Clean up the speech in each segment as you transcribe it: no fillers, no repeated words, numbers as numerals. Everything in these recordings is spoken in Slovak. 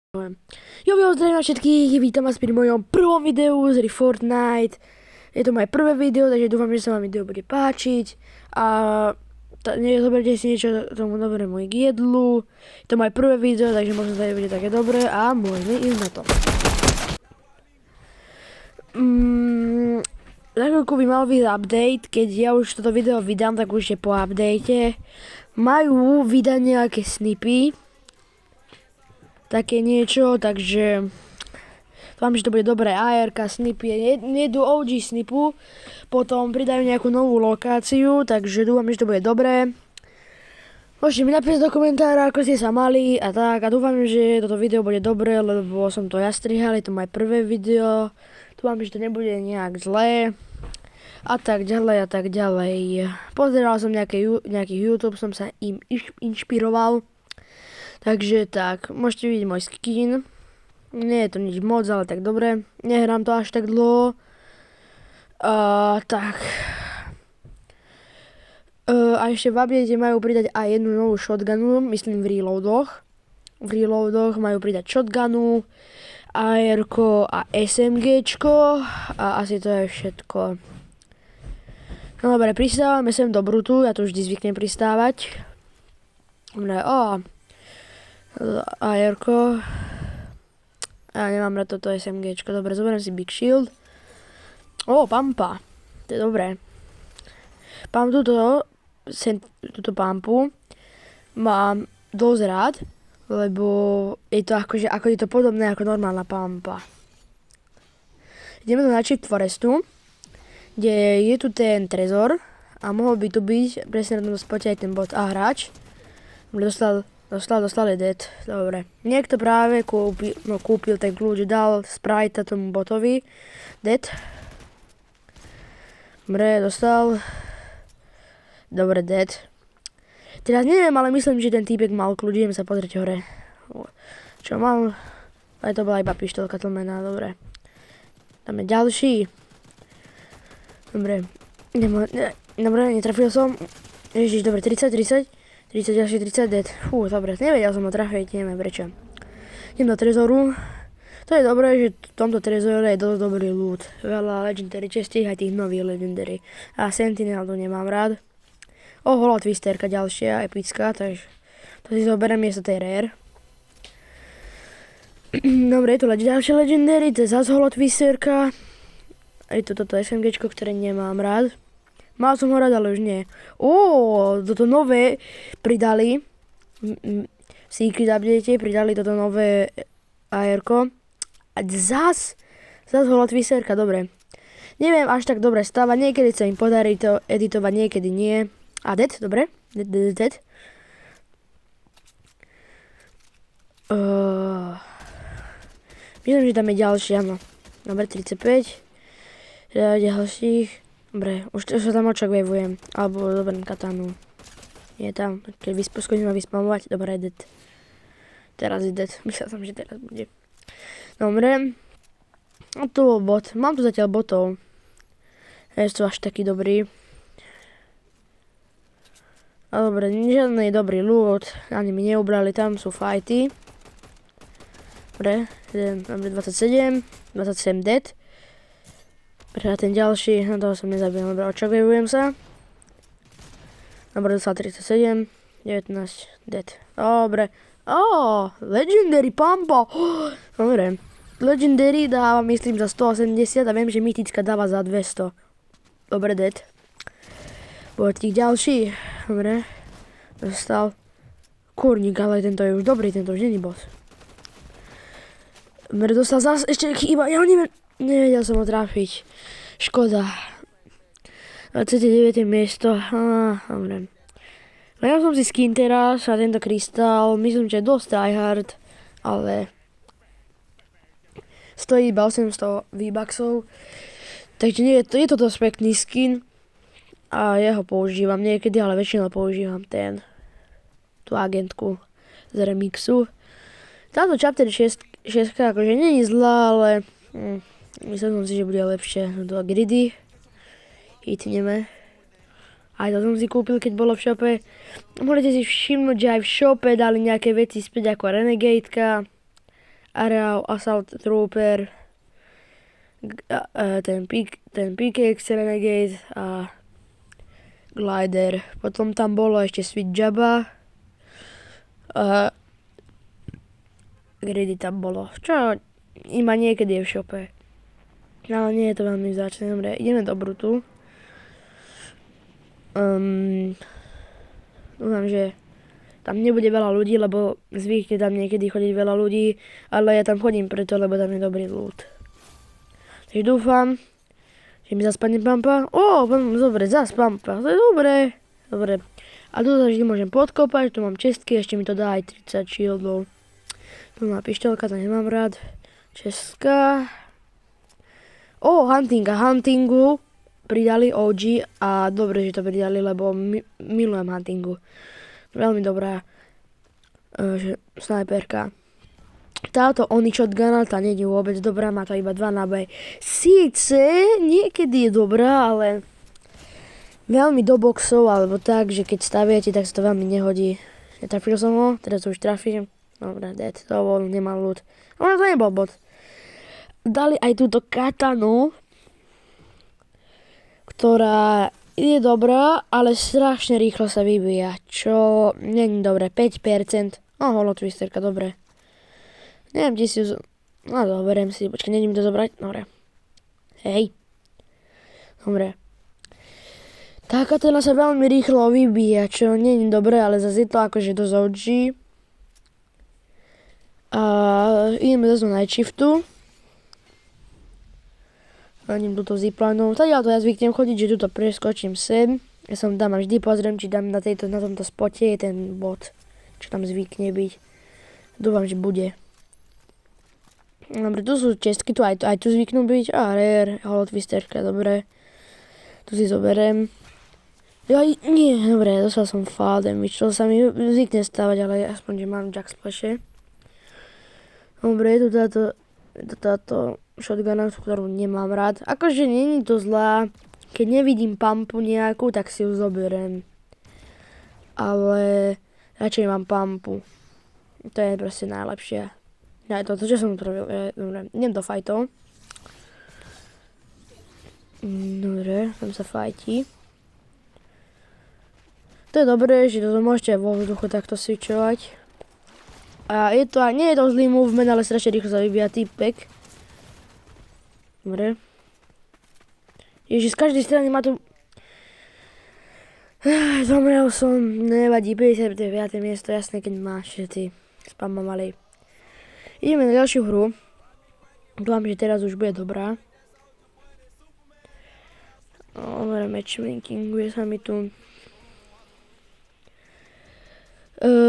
Zdravím vás všetkých, vítam vás pri mojom prvom videu z hry Fortnite. Je to moje prvé video, takže dúfam, že sa vám video bude páčiť. A zoberte si niečo tomu dobrému k jedlu. Je to moje prvé video, takže možno to bude také dobré a môžeme ísť na to. Za chvíľku by mal byť update, keď ja už toto video vydám, tak už je po update. Majú vydať nejaké snipy. Také niečo, takže dúfam, že to bude dobré. ARK, snipy, nejdu OG snipu, potom pridajú nejakú novú lokáciu, takže dúfam, že to bude dobré. Môžete mi napísať do komentára, ako ste sa mali a tak, a dúfam, že toto video bude dobré, lebo som to ja strihal, je to moje prvé video. Dúfam, že to nebude nejak zlé a tak ďalej a tak ďalej. Pozeral som nejaký YouTube, som sa im inšpiroval. Takže tak, môžete vidieť môj skin. Nie je to nič moc, ale tak dobre. Nehrám to až tak dlho. Tak. A ešte v update majú pridať aj jednu novú shotgunu, myslím v reloadoch. V reloadoch majú pridať shotgunu, AR-ko a SMGčko a asi to je všetko. No dobre, pristávame sem do Brutu, ja to vždy zvyknem pristávať. Dobre, AR-ko. Ja nemám rád toto SMGčko. Dobre, zoberiem si Big Shield. Pampa. To je dobré. Túto pampu mám dosť rád, lebo je to ako je to podobné ako normálna pampa. Ideme do Chip Forestu, kde je tu ten trezor a mohol by tu byť presne na tom spote aj ten bot a hráč. Dostal je dead, dobre. Niekto práve kúpil ten kľúč, dal sprite tomu botovi. Dead. Dobre, dostal. Dobre, dead. Teraz neviem, ale myslím, že ten týpek mal kľúč, idem sa pozrieť hore. Čo mal? Aj to bola iba pištolka tlmená, dobre. Dáme ďalší. Dobre. Dobre, netrafil som. Ježiš, dobre, 30, ďalší 30 dead. Dobre, nevedel som ho trafiť, neviem prečo. Idem do trezoru. To je dobré, že v tomto trezore je dosť dobrý loot. Veľa legendary čestých aj tých nových legendary. A Sentinel tu nemám rád. Holo twisterka ďalšia, epická, takže to si zoberiem miesto tej rare. Dobre, je tu ďalšia legendary, to je zase holo twisterka. Je tu toto SMGčko, ktoré nemám rád. Mal som ho rád, ale už nie. Toto nové pridali. V Secret Update pridali toto nové AR-ko. A zas holo twisterka, dobre. Neviem až tak dobre stávať, niekedy sa im podarí to editovať, niekedy nie. A dead, dobre. Dead. Myslím, že tam je ďalší, áno. Dobre, 35. Ďalších. Dobre, už sa tam očakujem, alebo zoberiem katanu. Je tam, keď skúsim ma vyspamovať, dobre, je dead. Teraz je dead, myslel som, že teraz bude. Dobre. A tu bol bot, mám tu zatiaľ botov. Nie sú až taký dobrý. A dobre, žiadny dobrý loot, ani mi neubrali, tam sú fighty. Dobre, 27 dead. A ten ďalší, na toho som nezabil, dobre, očakujem sa. Dobre, dostal 37, 19, dead. Dobre. Legendary pampa. Dobre. Legendary dáva, myslím, za 180 a viem, že mytická dáva za 200. Dobre, dead. Botík ďalší. Dobre. Dostal kurník, ale tento je už dobrý, tento už není boss. Dobre, dostal zase ešte chýba, ja neviem. Nevedel som ho trafiť. Škoda. 29. miesto. Dobre. Lenal som si skin teraz a tento krystál. Myslím, že je dosť tryhard. Ale stojí iba 800 V-bucksov. Takže nie, je to dosť pekný skin. A ja ho používam niekedy, ale väčšinou používam tú agentku z remixu. Táto chapter 6 akože nie je zlá, ale myslím som si, že bude lepšie. Do gridy. Hitneme. Aj to som si kúpil, keď bolo v shope. Môžete si všimnúť, že aj v shope dali nejaké veci späť ako Renegadeka. Areál, Assault Trooper, ten Pickaxe Renegade a Glider. Potom tam bolo ešte Sweet Jabba. Kedy tam bolo? Čo? Iba niekedy je v šope. Ale nie je to veľmi vzácne. Dobre, ideme do Brutu. Dúfam, že tam nebude veľa ľudí, lebo zvykne tam niekedy chodiť veľa ľudí, ale ja tam chodím preto, lebo tam je dobrý loot. Takže dúfam, že mi zaspadne pampa. Dobre, zas pampa, to je dobré. Dobre. A tu sa vždy môžem podkopať, tu mám čestky, ešte mi to dá aj 30 shieldov. Tu má pištoľka, to nemám rád. Česká. Huntingu pridali OG a dobre, že to pridali, lebo milujem huntingu. Veľmi dobrá snajperka. Táto Oni shotguna, tá nie je vôbec dobrá, má to iba 2 náboje. Síce niekedy je dobrá, ale veľmi do boxov, alebo tak, že keď staviate, tak sa to veľmi nehodí. Netrafil som ho, teraz už trafím. Dobre, dead, to bol, nemal loot. Ale to nebol bot. Dali aj túto katanu, ktorá je dobrá, ale strašne rýchlo sa vybíja, čo není dobré. 5%. Holotwisterka, dobre. Neviem, či si ju... No, zoberiem si, počkaj, neviem to zobrať. Dobre. Hej. Dobre. Tá katana sa veľmi rýchlo vybíja, čo není dobré, ale zase je to akože dosť OG. A ideme zase do night shiftu. Idem túto ziplanou. Tadiaľ to ja zvyknem chodiť, že túto preskočím sem. Ja som tam a vždy pozriem, či tam na tomto spote je ten bod, čo tam zvykne byť. Dúfam, že bude. Dobre, tu sú čestky, tu aj tu zvyknú byť. Rare, holotwisterka, dobre. Tu si zoberiem. Nie, dobre, dostal som fall damage, to sa mi zvykne stávať, ale aspoň, že mám Jack Splashe. Dobre, tu táto shotguna, ktorú nemám rád. Akože není to zlá. Keď nevidím pumpu nejakú, tak si ju zoberiem. Ale radšej mám pumpu. To je proste najlepšie. Ja to, čo som urobil. Dobre, idem do fightov. Dobre, tam sa fajtí. To je dobré, že to môžete vo vzduchu takto switchovať. A nie je to zlý movement, ale strašne rýchlo sa vybíja týpek. Dobre. Ježiš, z každej strany ma tu... Zomrel som, nevadí, 59. miesto, jasné, keď máš, že ty spamma malej. Ideme na ďalšiu hru. Dúfam, že teraz už bude dobrá. Dobre, matchmakinguje sa mi tu.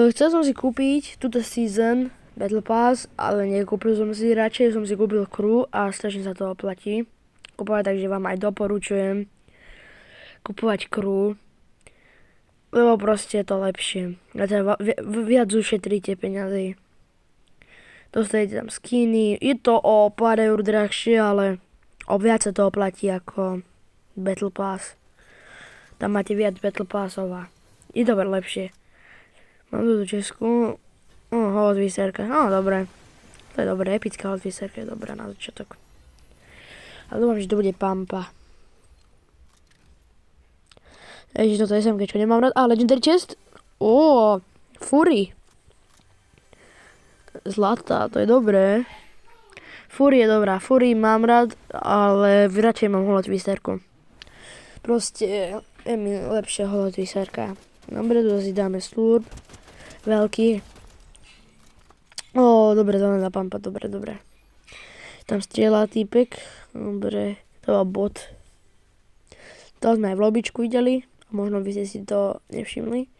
Chcel som si kúpiť túto season Battle Pass, ale nekúpil som si, radšej som si kúpil crew a strašne sa to oplatí kupovať, takže vám aj doporučujem kupovať crew, lebo proste je to lepšie. Viac ušetríte peniazy. Dostanete tam skiny, je to o pár eur drahšie, ale o viac sa to oplatí ako Battle Pass. Tam máte viac Battle Passov a je to lepšie. Mám tu Česku. Holotwisterka. Dobre. To je dobré, epická holotwisterka je dobrá na začiatok. A dúfam, že to bude pampa. Ježiš, toto je SMG, čo nemám rád. Legendary chest. Fury. Zlatá, to je dobré. Fury je dobrá. Fury mám rád, ale radšej mám holotwisterku. Proste je mi lepšia holotwisterka. Dobre, tu si dáme slurp. Veľký. Dobre, zelená pampa, dobre. Tam strieľa týpek. Dobre, to bol bot. To sme aj v lobičku videli. Možno by ste si to nevšimli.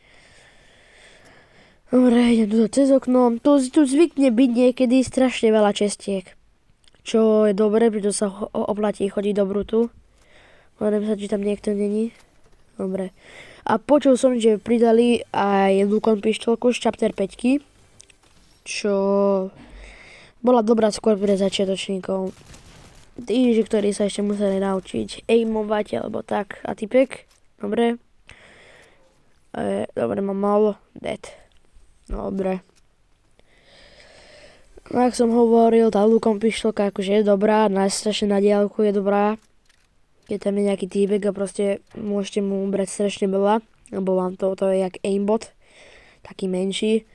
Dobre, idem tu cez okno. Tu zvykne byť niekedy strašne veľa čestiek. Čo je dobre, preto sa oplatí chodiť do Brutu. Hľadám sa, či tam niekto není. Dobre. A počul som, že pridali aj Lukon pištolku z Chapter 5, čo bola dobrá skôr pre začiatočníkov. Tí, ktorí sa ešte museli naučiť aimovať alebo tak. A typek? Dobre. Dobre, mám málo. Dead. Dobre. No ak som hovoril, tá lukom pištolka akože je dobrá, strašne na diaľku je dobrá. Keď tam je nejaký týbek a proste môžete mu brať strašne veľa, lebo vám to je jak aimbot, taký menší.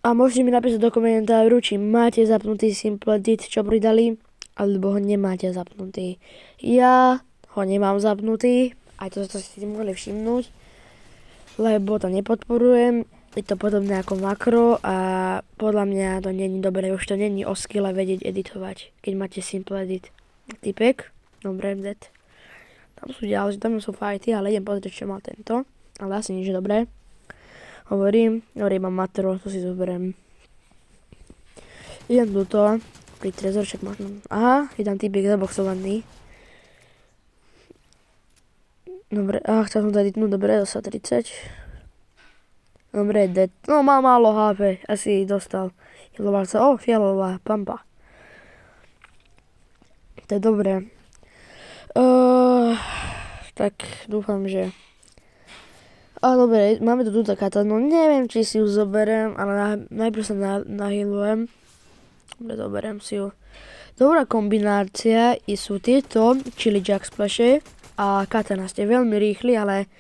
A môžete mi napísať do komentáru, či máte zapnutý Simple Edit, čo pridali, alebo ho nemáte zapnutý. Ja ho nemám zapnutý, aj to ste si mohli všimnúť, lebo to nepodporujem. Je to podobné ako makro a podľa mňa to není dobré, už to není o skille vedieť editovať, keď máte Simple Edit. Typek, dobre, dead. Tam sú fighty, ale idem pozrieť, čo má tento, ale asi nič dobré. Hovorím, mám matro, to si zoberiem. Idem do toho, pri trezorček možno. Aha, je tam typek zaboxovaný. Dobre, chcel som dať jednu, dobre, dosa 30. Dobre, dead. No, má málo HP, asi dostal. Healoval sa, fialová pampa. To je dobré. Tak dúfam, že... dobre, máme tu túto katanu. Neviem, či si ju zoberiem, ale najprv sa nahealujem. Dobre, zoberiem si ju. Dobrá kombinácia sú tieto Chili Jack Splashe a katana. Ste veľmi rýchli, ale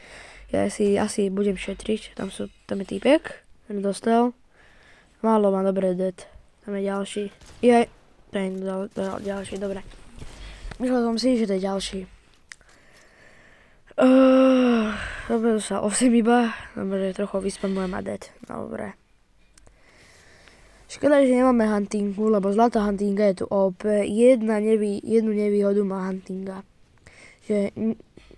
ja si asi budem šetriť. Tam je týpek, ten dostal. Málo má, dobre, dead. Tam je ďalší. Ten ďalší, dobre. Myslel som si, že to je ďalší. Dobre, sa 8 iba. Dobre, trochu vyspamujem a dead. Dobre. Škoda, že nemáme huntingu, lebo zlatá huntinga je tu OP. Jednu nevýhodu má huntinga. Že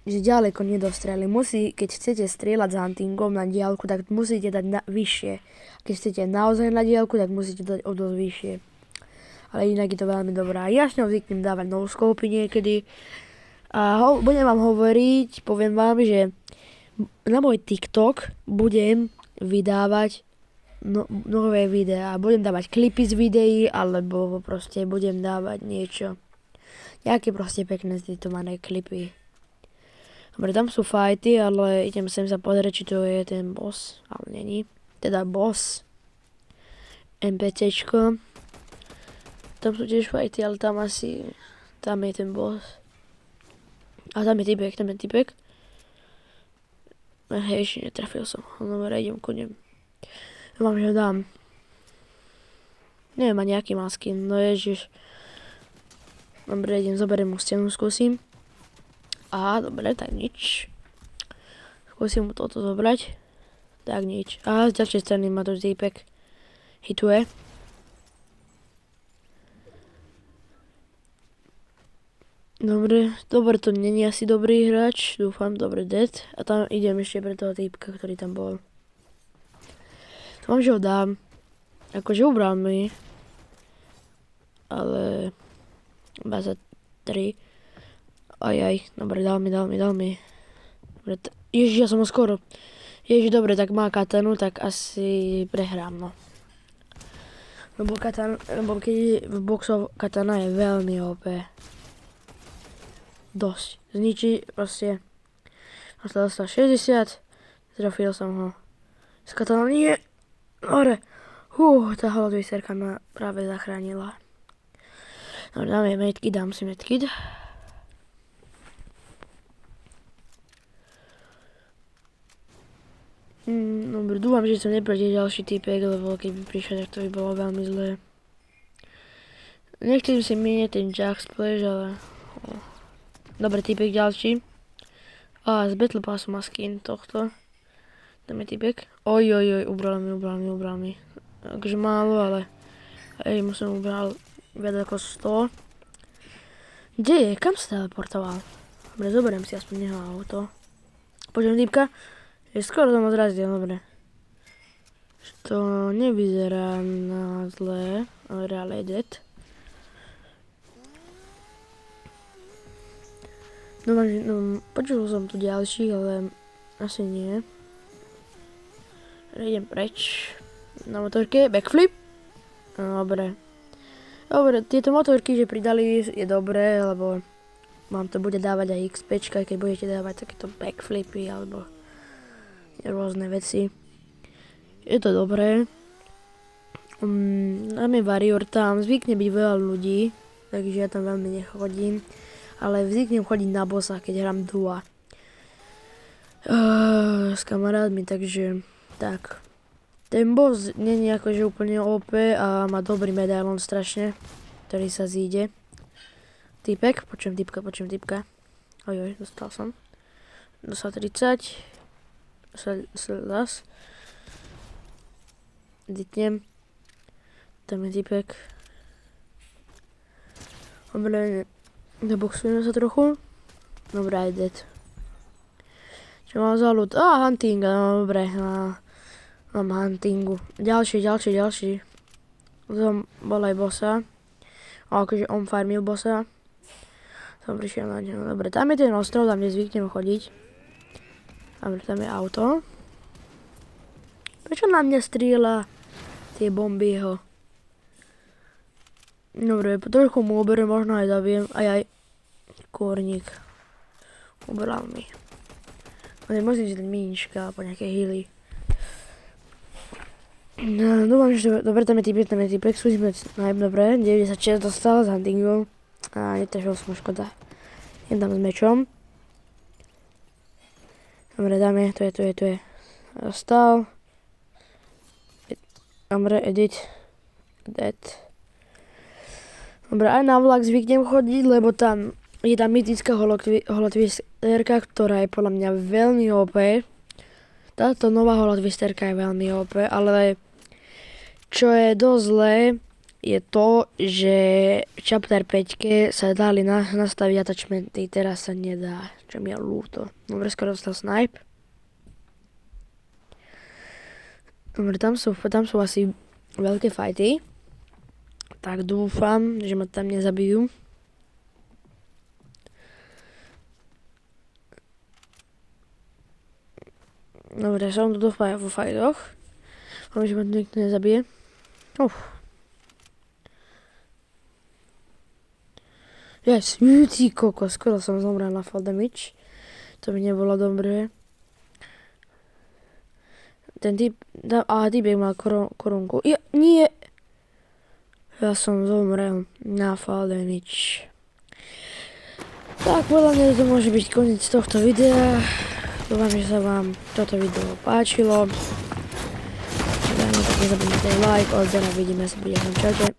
ďaleko nedostreli. Keď chcete strieľať s huntingom na diaľku, tak musíte dať vyššie. Keď chcete naozaj na diaľku, tak musíte dať o dosť vyššie. Ale inak je to veľmi dobré. Ja s ňou zvyknem dávať no-scopy niekedy. A budem vám hovoriť, poviem vám, že na môj TikTok budem vydávať nové videá. Budem dávať klipy z videí, alebo proste budem dávať niečo. Nejaké proste pekné zditované klipy. Dobre, tam sú fighty, ale idem sem sa pozrieť, či to je ten boss, ale není. Teda boss. NPCčko. Tam sú tiež fighty, ale tam je ten boss. A tam je typek. Hej, ešte netrafil som. Dobre, idem ku nim. Vám že dám. Neviem, má nejaký maskin, no ježiš. Dobre, zoberiem mu stenu, skúsim. Dobre, tak nič. Skúsim mu toto zobrať. Tak nič. Z ďalšej strany ma to týpek hituje. Dobre, to není asi dobrý hráč, dúfam, dobre, dead. A tam idem ešte pre toho týpka, ktorý tam bol. Dúfam, že ho dám. Akože ubral mi. Ale... 23. Dobre, dal mi. Dobre, Ježiš, ja som ho skoro. Ježiš, dobre, tak má katanu, tak asi prehrám, no. Lebo keď v boxov katana je veľmi OP. Dosť. Zničí proste. Dostal 60. Trafil som ho. S katanou nie. Hore. Tá holodviserka ma práve zachránila. Dobre, dám si medkit. Dobre, dúfam, že som neproti ďalší typek, lebo keď by prišiel, tak to by bolo veľmi zlé. Nechcem si míňať ten Jack Splash, ale... Dobre, typek ďalší. Z Battle Passu má skin tohto. Tam je typek. Ubral mi. Takže málo, ale... musím ubral viac ako 100. Kde je? Kam sa teleportoval? Dobre, zoberiem si aspoň jeho auto. Počujem typka. Skoro som ho zrazil, dobre. To nevyzerá na zlé, ale reálne je dead. Počul som tu ďalší, ale asi nie. Idem preč. Na motorke, backflip. Dobre, tieto motorky, že pridali, je dobré, lebo vám to bude dávať aj XPčka, keď budete dávať takéto backflipy, alebo rôzne veci. Je to dobré. Tam je Warrior, tam zvykne byť veľa ľudí, takže ja tam veľmi nechodím. Ale zvyknem chodiť na bossa, keď hrám dua. S kamarátmi, takže tak. Ten boss nie je akože úplne OP a má dobrý medailon strašne, ktorý sa zíde. Typek, počujem typka. Ojoj, dostal som. Dostal 30. Zas. Ditnem. Tam je typek. Dobre, neboxujeme sa trochu. Dobre, aj dead. Čo mám za ľud? Hunting, no dobre. Mám huntingu. Ďalší. Som bol aj bossa. Akože on farmil bossa. Som prišiel na ňo. Dobre, tam je ten ostrov, tam kde zvyknem chodiť. Dobre, tam je auto. Prečo na mňa strieľa tie bomby jeho? Dobre, trochu mu oberiem, možno aj zabijem. Aj kôrnik. Ubral mi. Musím si dať mínička, alebo nejaké healy. No, dúfam, že dobre, tam je typek, skúsime snipe, dobre, 96 dostal s huntingom a netrefil som, škoda. Jem tam s mečom. Dobre, dáme, tu je. Dostal. Dobre, edit. Dead. Dobre, aj na vlak zvyknem chodiť, lebo tam je tam mytická holotwisterka, ktorá je podľa mňa veľmi OP. Táto nová holotwisterka je veľmi OP, ale čo je dosť zlé, je to, že v Chapter 5 sa dali nastaviť attachmenty, teraz sa nedá, čo mi je ľúto. Dobre, skoro dostal snipe. Dobre, tam sú asi veľké fighty. Tak dúfam, že ma tam nezabijú. Dobre, som tu vo fightoch. Dúfam, že ma tu nikto nezabije. Yes, ty koko, skoro som zomrel na fall damage. To mi nebolo dobré. Ten typek mal korunku. Nie! Ja som zomrel na fall damage. Tak podľa mňa to môže byť koniec tohto videa. Dúfam, že sa vám toto video páčilo. Dajme tak nezabudnite like, odber a vidíme sa v ďalšom čaute.